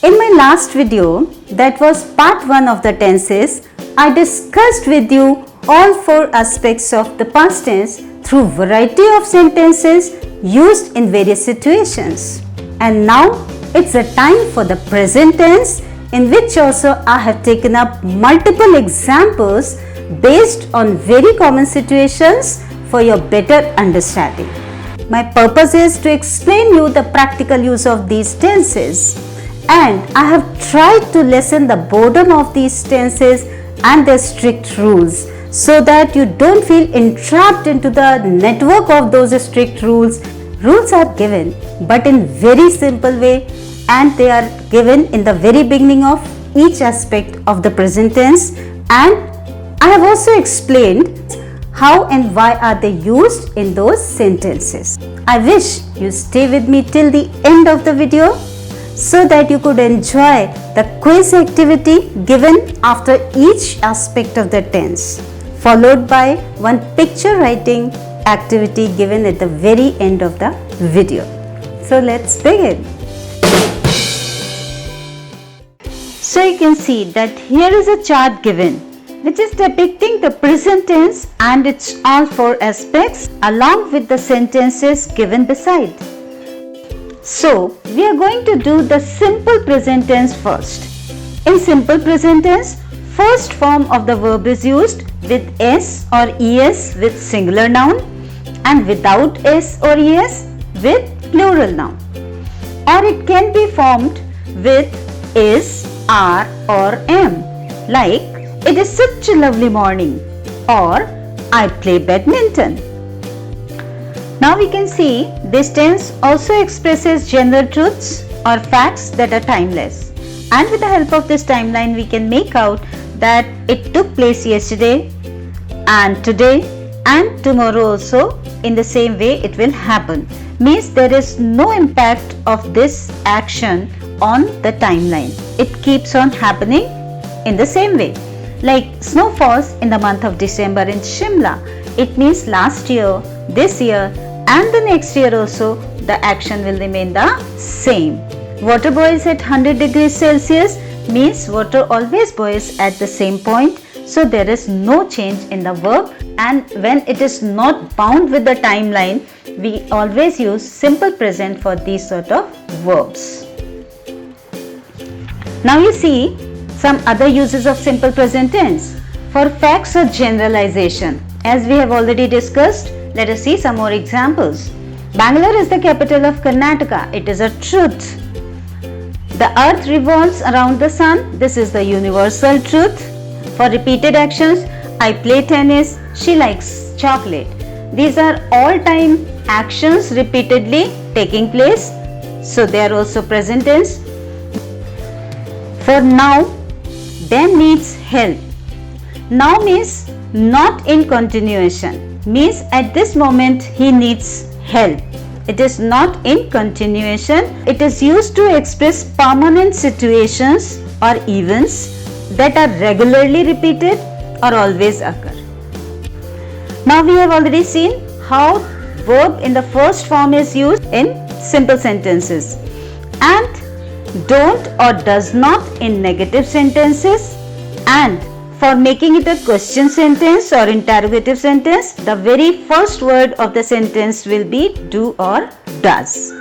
In my last video, that was part 1 of the tenses, I discussed with you all 4 aspects of the past tense through variety of sentences used in various situations. And now it's a time for the present tense, in which also I have taken up multiple examples based on very common situations for your better understanding. My purpose is to explain you the practical use of these tenses, and I have tried to lessen the boredom of these tenses and their strict rules, so that you don't feel entrapped into the network of those strict rules. Rules are given but in very simple way, and they are given in the very beginning of each aspect of the present tense, and I have also explained how and why are they used in those sentences. I wish you stay with me till the end of the video so that you could enjoy the quiz activity given after each aspect of the tense, followed by one picture writing activity given at the very end of the video. So let's begin. So you can see that here is a chart given which is depicting the present tense and its all 4 aspects along with the sentences given beside. So we are going to do the simple present tense first. In simple present tense, first form of the verb is used with s or es with singular noun, and without s or es with plural noun. Or it can be formed with is, are or am, like it is such a lovely morning or I play badminton. Now we can see this tense also expresses general truths or facts that are timeless, and with the help of this timeline we can make out that it took place yesterday and today and tomorrow also. In the same way it will happen, means there is no impact of this action on the timeline. It keeps on happening in the same way. Like snow falls in the month of December in Shimla, it means last year, this year and the next year also the action will remain the same. Water boils at 100 degrees Celsius means water always boils at the same point, so there is no change in the verb, and when it is not bound with the timeline, we always use simple present for these sort of verbs. Now you see some other uses of simple present tense. For facts or generalization, as we have already discussed, let us see some more examples. Bangalore is the capital of Karnataka. It is a truth. The earth revolves around the sun. This is the universal truth. For repeated actions, I play tennis. She likes chocolate. These are all time actions repeatedly taking place, so they are also present tense. For now, Ben needs help. Now means not in continuation, means at this moment he needs help. It is not in continuation. It is used to express permanent situations or events that are regularly repeated or always occur. Now we have already seen how verb in the first form is used in simple sentences, and don't or does not in negative sentences, and for making it a question sentence or interrogative sentence, the very first word of the sentence will be do or does.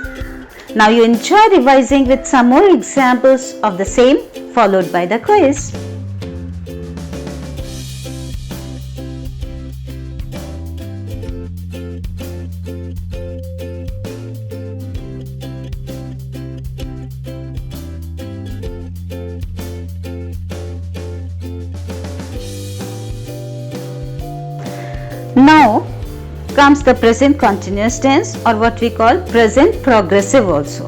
Now you enjoy revising with some more examples of the same, followed by the quiz. Now comes the present continuous tense, or what we call present progressive also.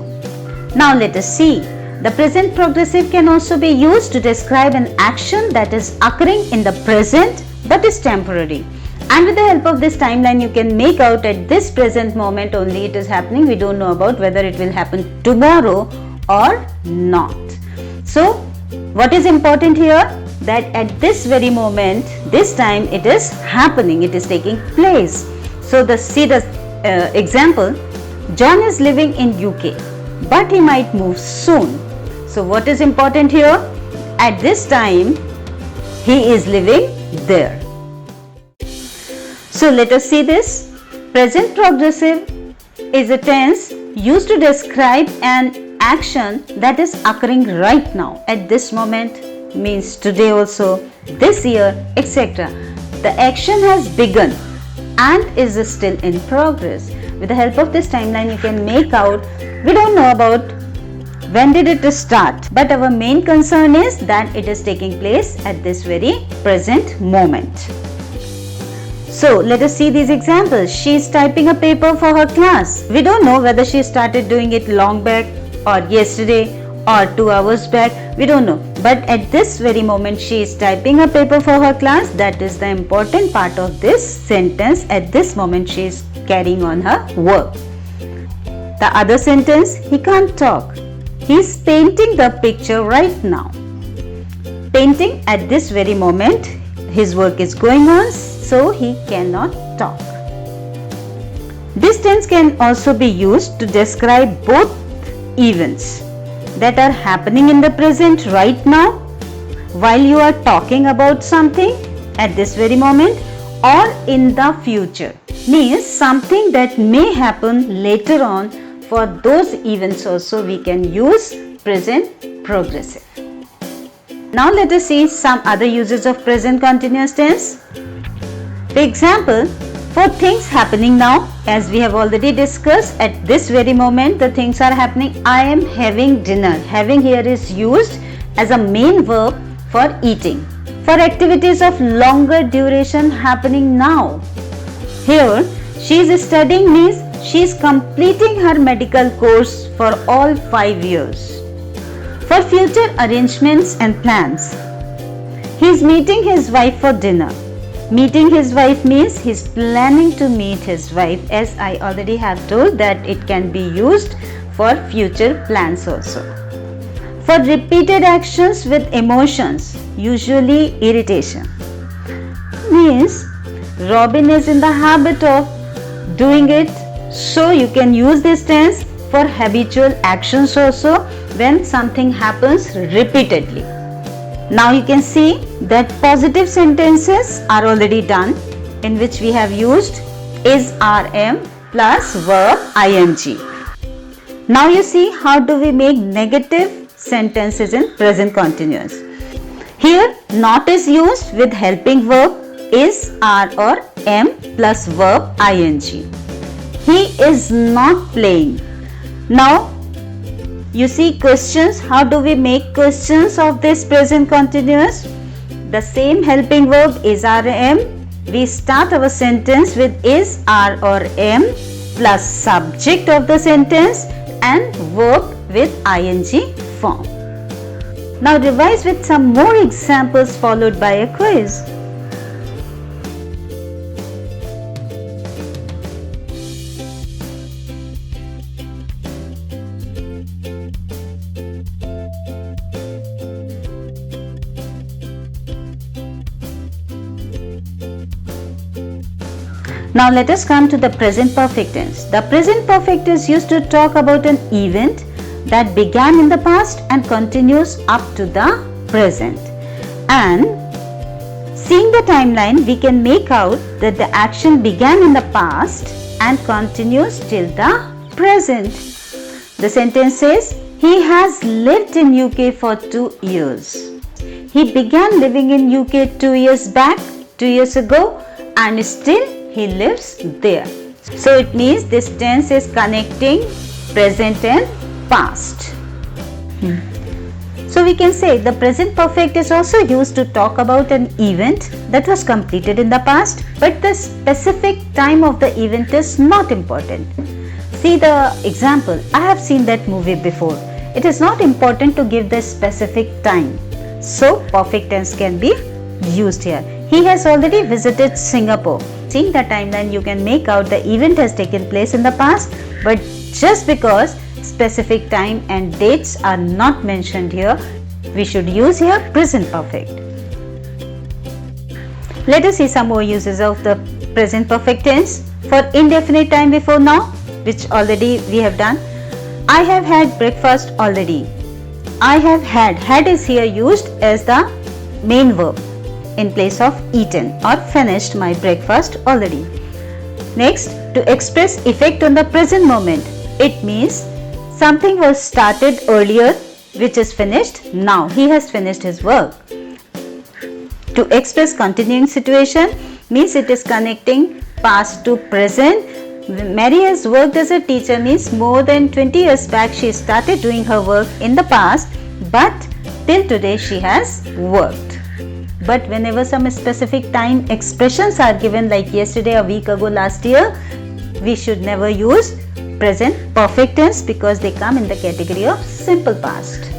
Now let us see. The present progressive can also be used to describe an action that is occurring in the present but is temporary. And with the help of this timeline you can make out at this present moment only it is happening. We don't know about whether it will happen tomorrow or not. So what is important here? That at this very moment, this time it is happening, it is taking place. So see the example, John is living in UK, but he might move soon. So what is important here? At this time, he is living there. So let us see this. Present progressive is a tense used to describe an action that is occurring right now, at this moment, means today also, this year, etc. The action has begun and is still in progress. With the help of this timeline, you can make out, we don't know about when did it start, but our main concern is that it is taking place at this very present moment. So let us see these examples. She is typing a paper for her class. We don't know whether she started doing it long back or yesterday or 2 hours back. We don't know. But at this very moment she is typing a paper for her class. That is the important part of this sentence. At this moment she is carrying on her work. The other sentence, he can't talk. He is painting the picture right now. Painting at this very moment, his work is going on, so he cannot talk. This tense can also be used to describe both events that are happening in the present right now while you are talking about something at this very moment, or in the future, means something that may happen later on. For those events also we can use present progressive. Now let us see some other uses of present continuous tense. For example, for things happening now, as we have already discussed, at this very moment the things are happening. I am having dinner. Having here is used as a main verb for eating. For activities of longer duration happening now, here she is studying means she is completing her medical course for all 5 years. For future arrangements and plans, he is meeting his wife for dinner. Meeting his wife means he is planning to meet his wife, as I already have told that it can be used for future plans also. For repeated actions with emotions, usually irritation, means Robin is in the habit of doing it. So you can use this tense for habitual actions also when something happens repeatedly. Now you can see that positive sentences are already done, in which we have used is rm plus verb ing. Now you see how do we make negative sentences in present continuous. Here not is used with helping verb is r or m plus verb ing. He is not playing. Now you see questions. How do we make questions of this present continuous? The same helping verb is rm. We start our sentence with is r or m plus subject of the sentence and verb with ing form. Now revise with some more examples followed by a quiz. Now let us come to the present perfect tense. The present perfect is used to talk about an event that began in the past and continues up to the present. And seeing the timeline, we can make out that the action began in the past and continues till the present. The sentence says, he has lived in UK for 2 years. He began living in UK 2 years back, 2 years ago, and still he lives there. So it means this tense is connecting present and past. So we can say the present perfect is also used to talk about an event that was completed in the past, but the specific time of the event is not important. See the example. I have seen that movie before. It is not important to give the specific time. So perfect tense can be used here. He has already visited Singapore. Seeing the timeline, you can make out the event has taken place in the past, but just because specific time and dates are not mentioned here, we should use here present perfect. Let us see some more uses of the present perfect tense. For indefinite time before now, which already we have done, I have had breakfast already. I have had. Had is here used as the main verb in place of eaten or finished my breakfast already. Next, to express effect on the present moment. It means something was started earlier which is finished now. He has finished his work. To express continuing situation means it is connecting past to present. Mary has worked as a teacher means more than 20 years back she started doing her work in the past, but till today she has worked. But whenever some specific time expressions are given like yesterday, a week ago, last year, we should never use present perfect tense because they come in the category of simple past.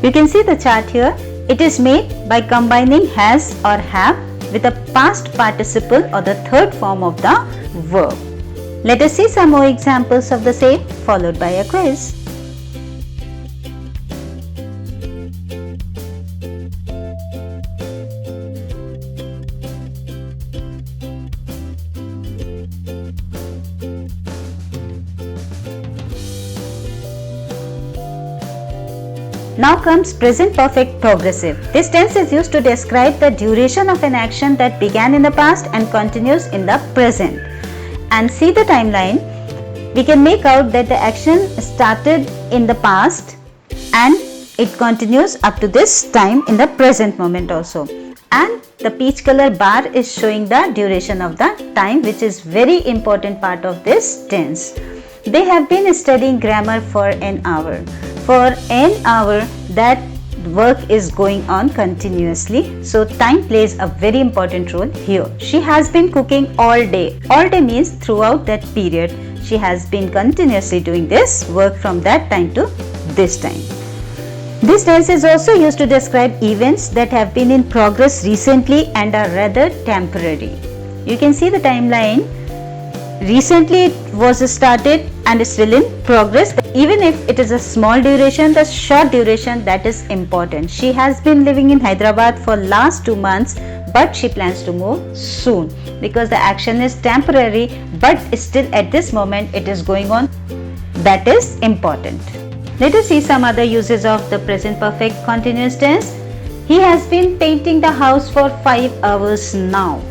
You can see the chart here. It is made by combining has or have with a past participle or the third form of the verb. Let us see some more examples of the same followed by a quiz. Now comes present perfect progressive. This tense is used to describe the duration of an action that began in the past and continues in the present. And see the timeline. We can make out that the action started in the past and it continues up to this time in the present moment also. And the peach color bar is showing the duration of the time, which is very important part of this tense. They have been studying grammar for an hour. For an hour, that work is going on continuously. So time plays a very important role here. She has been cooking all day. All day means throughout that period. She has been continuously doing this work from that time to this time. This tense is also used to describe events that have been in progress recently and are rather temporary. You can see the timeline. Recently it was started and is still in progress. Even if it is a small duration, the short duration, that is important. She has been living in Hyderabad for last 2 months, but she plans to move soon because the action is temporary, but still at this moment it is going on. That is important. Let us see some other uses of the present perfect continuous tense. He has been painting the house for 5 hours now.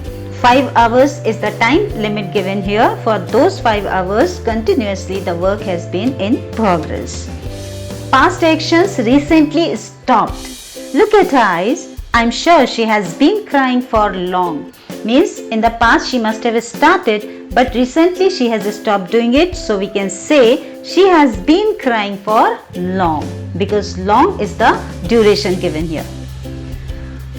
5 hours is the time limit given here. For those 5 hours continuously the work has been in progress. Past actions recently stopped. Look at her eyes. I'm sure she has been crying for long. Means in the past she must have started, but recently she has stopped doing it. So we can say she has been crying for long because long is the duration given here.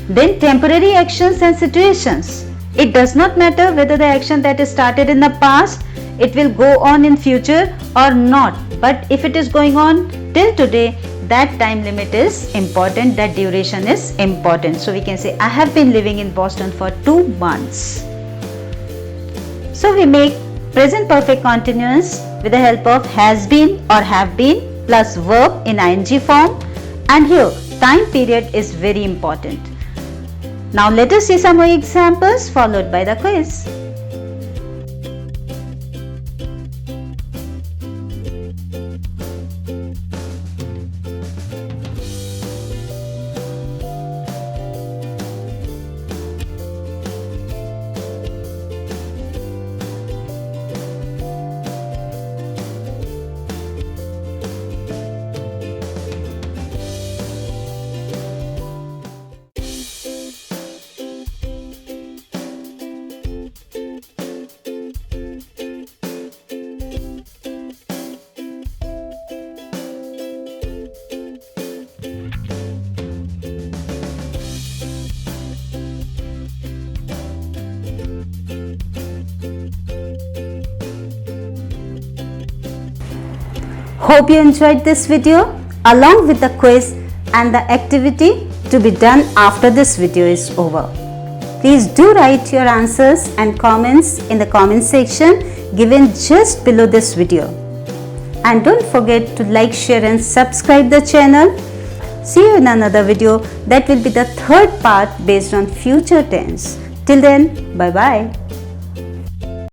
Then temporary actions and situations. It does not matter whether the action that is started in the past, it will go on in future or not. But if it is going on till today, that time limit is important, that duration is important. So we can say, I have been living in Boston for 2 months. So we make present perfect continuous with the help of has been or have been plus verb in ing form. And here, time period is very important. Now let us see some more examples followed by the quiz. Hope you enjoyed this video along with the quiz and the activity to be done after this video is over. Please do write your answers and comments in the comment section given just below this video. And don't forget to like, share and subscribe the channel. See you in another video that will be the third part based on future tense. Till then, bye bye.